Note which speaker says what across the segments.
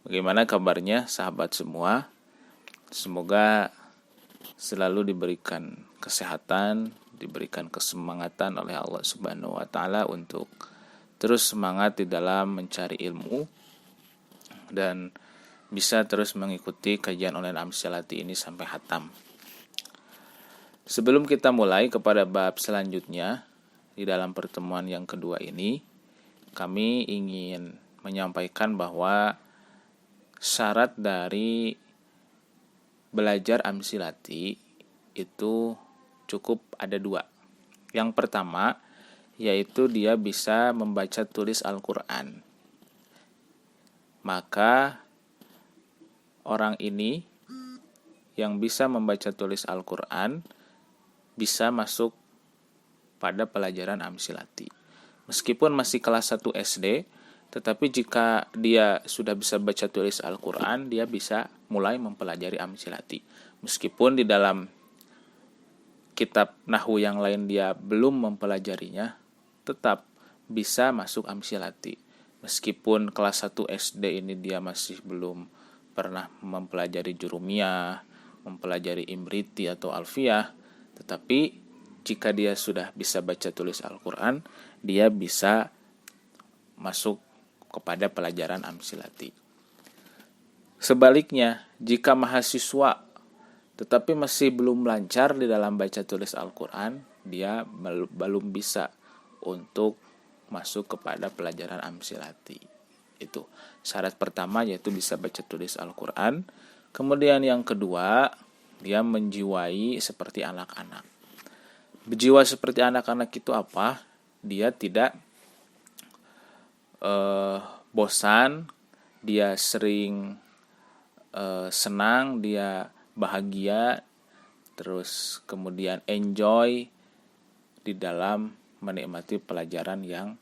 Speaker 1: Bagaimana kabarnya sahabat semua? Semoga selalu diberikan kesehatan, diberikan kesemangatan oleh Allah Subhanahu wa taala untuk terus semangat di dalam mencari ilmu dan bisa terus mengikuti kajian online Amsyalati ini sampai khatam. Sebelum kita mulai kepada bab selanjutnya di dalam pertemuan yang kedua ini, kami ingin menyampaikan bahwa syarat dari belajar Amsyalati itu cukup ada dua. Yang pertama yaitu dia bisa membaca tulis Al-Quran. Maka orang ini yang bisa membaca tulis Al-Quran bisa masuk pada pelajaran Amsyalati. Meskipun masih kelas 1 SD, tetapi jika dia sudah bisa baca tulis Al-Quran, dia bisa mulai mempelajari Amsyalati. Meskipun di dalam kitab Nahwu yang lain dia belum mempelajarinya, tetap bisa masuk Amsyalati. Meskipun kelas 1 SD ini dia masih belum pernah mempelajari Jurumiyah, mempelajari Imriti atau Alfiyah, tetapi jika dia sudah bisa baca tulis Al-Quran, dia bisa masuk kepada pelajaran Amsyalati. Sebaliknya, jika mahasiswa tetapi masih belum lancar di dalam baca tulis Al-Quran, dia belum bisa untuk masuk kepada pelajaran Amsyalati. Itu syarat pertama, yaitu bisa baca tulis Al-Quran. Kemudian yang kedua, dia menjiwai seperti anak-anak. Berjiwa seperti anak-anak itu apa? Dia tidak bosan, dia sering senang, dia bahagia, terus kemudian enjoy di dalam menikmati pelajaran yang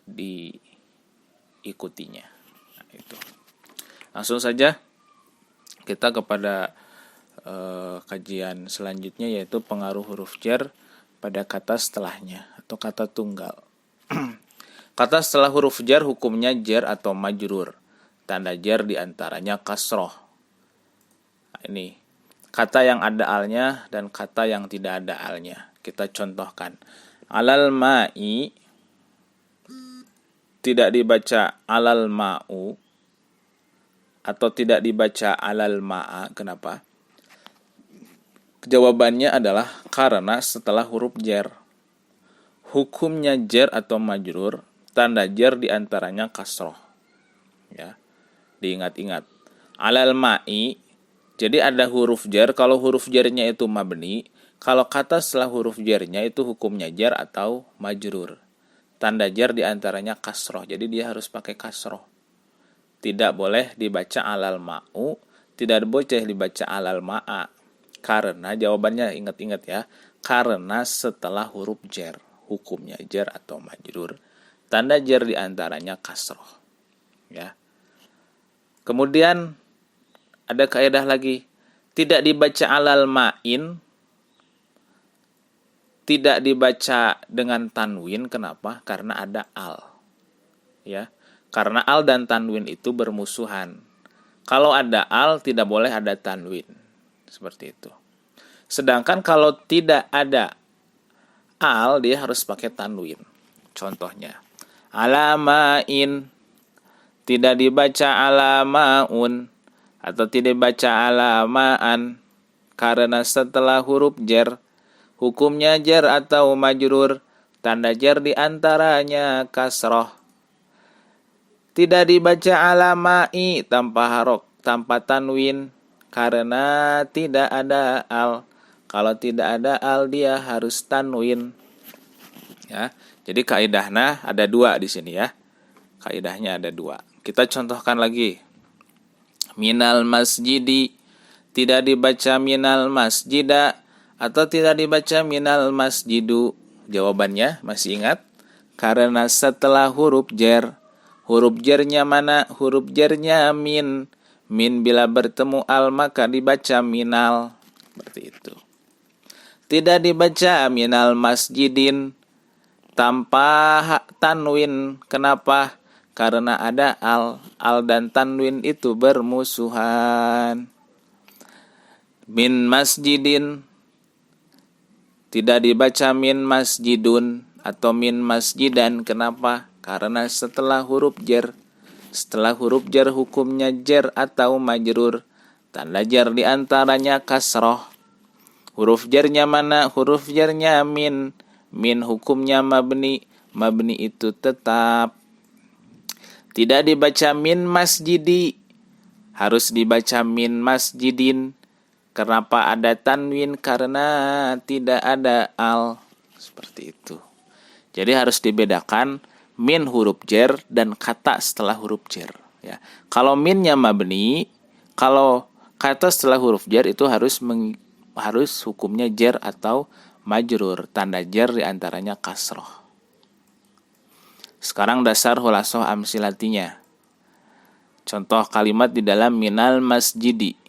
Speaker 1: diikutinya. Nah, itu. Langsung saja kita kepada kajian selanjutnya, yaitu pengaruh huruf jar pada kata setelahnya atau kata tunggal. Kata setelah huruf jar hukumnya jar atau majrur. Tanda jar diantaranya kasroh. Nah, ini kata yang ada alnya dan kata yang tidak ada alnya. Kita contohkan. Alal ma'i tidak dibaca alal ma'u atau tidak dibaca alal ma'a. Kenapa? Jawabannya adalah karena setelah huruf jar. Hukumnya jar atau majrur, tanda jar diantaranya kasroh. Ya, diingat-ingat. Alal ma'i, jadi ada huruf jar. Kalau huruf jarnya itu mabni, kalau kata setelah huruf jarnya itu hukumnya jar atau majrur. Tanda jar diantaranya kasroh, jadi dia harus pakai kasroh. Tidak boleh dibaca alal ma'u, tidak boleh dibaca alal ma'a. Karena jawabannya ingat-ingat ya, karena setelah huruf jar, hukumnya jar atau majrur. Tanda jar diantaranya kasroh. Ya. Kemudian ada kaidah lagi, tidak dibaca alal ma'in, tidak dibaca dengan tanwin. Kenapa? Karena ada al. Ya. Karena al dan tanwin itu bermusuhan. Kalau ada al tidak boleh ada tanwin. Seperti itu. Sedangkan kalau tidak ada al, dia harus pakai tanwin. Contohnya, alamain tidak dibaca alamaun atau tidak dibaca alamaan karena setelah huruf jar hukumnya jar atau majrur, tanda jar diantaranya kasroh. Tidak dibaca alamai tanpa harok, tanpa tanwin karena tidak ada al. Kalau tidak ada al, dia harus tanwin. Ya, jadi kaidahnya ada dua di sini ya. Kaidahnya ada dua. Kita contohkan lagi. Minal masjidi, tidak dibaca minal masjida atau tidak dibaca minal masjidu. Jawabannya masih ingat? Karena setelah huruf jar. Huruf jarnya mana? Huruf jarnya min. Min bila bertemu al maka dibaca minal. Seperti itu. Tidak dibaca minal masjidin tanpa tanwin. Kenapa? Karena ada al dan tanwin itu bermusuhan. Min masjidin, tidak dibaca min masjidun atau min masjidan. Kenapa? Karena setelah huruf jar. Setelah huruf jar hukumnya jar atau majrur. Tanda jar diantaranya kasroh. Huruf jarnya mana? Huruf jarnya min. Min hukumnya mabni. Mabni itu tetap. Tidak dibaca min masjidi. Harus dibaca min masjidin. Kenapa ada tanwin? Karena tidak ada al. Seperti itu. Jadi harus dibedakan min huruf jar dan kata setelah huruf jar. Ya. Kalau minnya mabni, kalau kata setelah huruf jar itu harus hukumnya jar atau majrur. Tanda jar diantaranya kasroh. Sekarang dasar khulasoh amsilatinya. Contoh kalimat di dalam minal masjidi.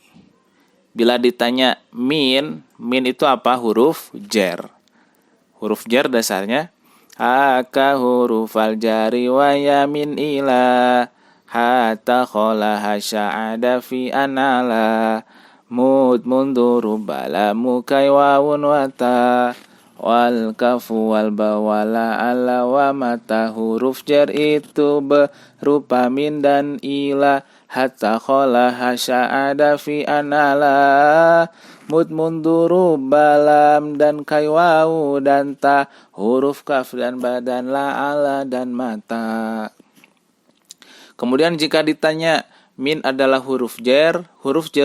Speaker 1: Bila ditanya min itu apa? Huruf jar. Huruf jar dasarnya haka hurufal jari wa yamin ila hatta kholaha sya'ada fi anala mud munduru bala mukai wawun wata wal kafu wal bawala ala wa mata. Huruf jar itu berupa min dan ila. Hatta kholaha sya'ada fi anala mud munduru balam dan kaiwawu dan ta. Huruf kaf dan badan la ala dan mata. Kemudian jika ditanya min adalah huruf jar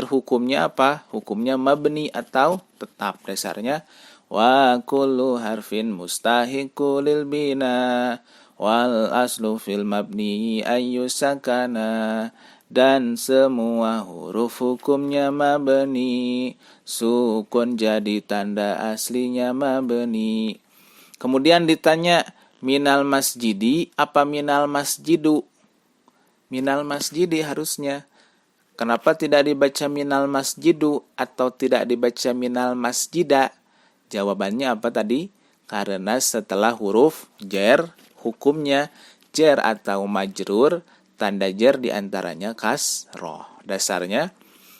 Speaker 1: hukumnya apa? Hukumnya mabni atau tetap. Dasarnya wa kullu harfin mustahiqu lil bina wal aslu fil mabni ayyusakana. Dan semua huruf hukumnya mabni. Sukun jadi tanda aslinya mabni. Kemudian ditanya minal masjidi, apa minal masjidu? Minal masjidi harusnya. Kenapa tidak dibaca minal masjidu atau tidak dibaca minal masjida? Jawabannya apa tadi? Karena setelah huruf jar hukumnya jar atau majrur. Tanda jar diantaranya kasroh. Dasarnya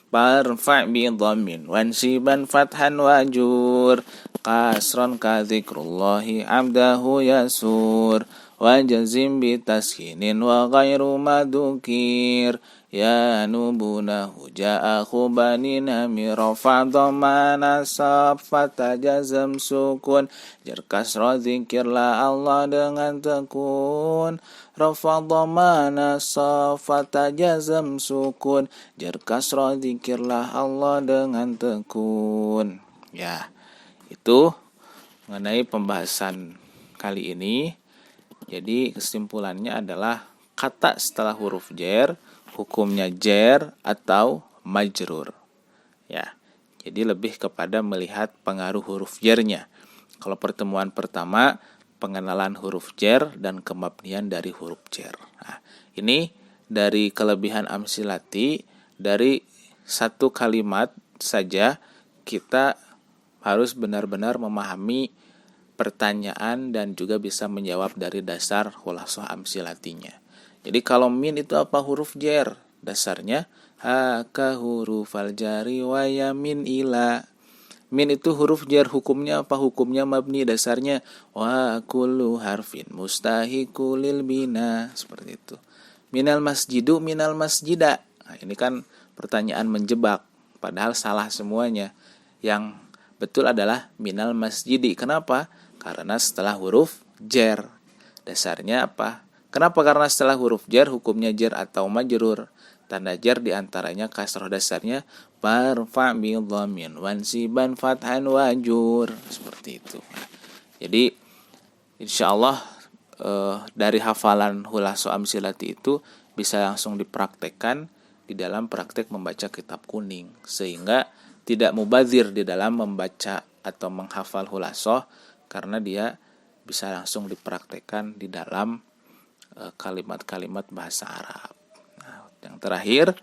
Speaker 1: barfa' bi dhammin wansiban fathan wajur kasron ka dzikrullahi abdahu yasur wajazim bi taskinin wa ghairu madukir ya nubuna huja'a khubanin amirafa dhamana safata jazam sukun jar kasroh zikirlah Allah dengan tekun. Rafadhamana safata jazam sukun jar kasroh zikirlah Allah dengan tekun. Ya, itu mengenai pembahasan kali ini. Jadi kesimpulannya adalah kata setelah huruf jar hukumnya jar atau majrur. Ya, jadi lebih kepada melihat pengaruh huruf jarnya. Kalau pertemuan pertama pengenalan huruf jar dan kemabnian dari huruf jar. Nah, ini dari kelebihan amsilati, dari satu kalimat saja kita harus benar-benar memahami pertanyaan dan juga bisa menjawab dari dasar khulasoh amsilatinya. Jadi kalau min itu apa? Huruf jar. Dasarnya haka hurufal jari wa yamin ila. Min itu huruf jar, hukumnya apa? Hukumnya mabni. Dasarnya wa kullu harfin mustahiqu lil bina. Seperti itu. Minal masjidu, minal masjida. Nah, ini kan pertanyaan menjebak, padahal salah semuanya. Yang betul adalah minal masjidi. Kenapa? Karena setelah huruf jar. Dasarnya apa? Kenapa? Karena setelah huruf jar hukumnya jar atau majrur. Tanda jar diantaranya kasroh. Dasarnya barfa' bi dhammin wansiban fathan wajur. Seperti itu. Nah, jadi insyaallah dari hafalan khulasoh amsilati itu bisa langsung dipraktekkan di dalam praktek membaca kitab kuning, sehingga tidak mubazir di dalam membaca atau menghafal khulasoh, karena dia bisa langsung dipraktekkan di dalam kalimat-kalimat bahasa Arab. Nah, yang terakhir,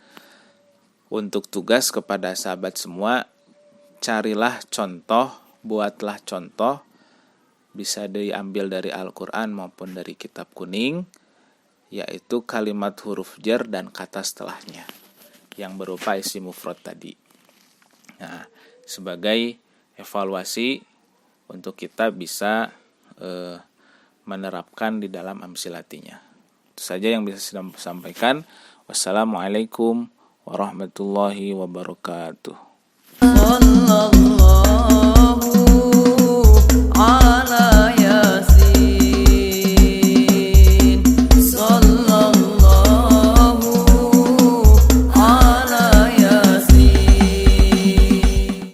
Speaker 1: untuk tugas kepada sahabat semua, carilah contoh, buatlah contoh, bisa diambil dari Al-Quran maupun dari kitab kuning, yaitu kalimat huruf jar dan kata setelahnya yang berupa isim mufrad tadi. Nah, sebagai evaluasi untuk kita bisa menerapkan di dalam amsilatinya. Itu saja yang bisa saya sampaikan. Wassalamualaikum warahmatullahi wabarakatuh.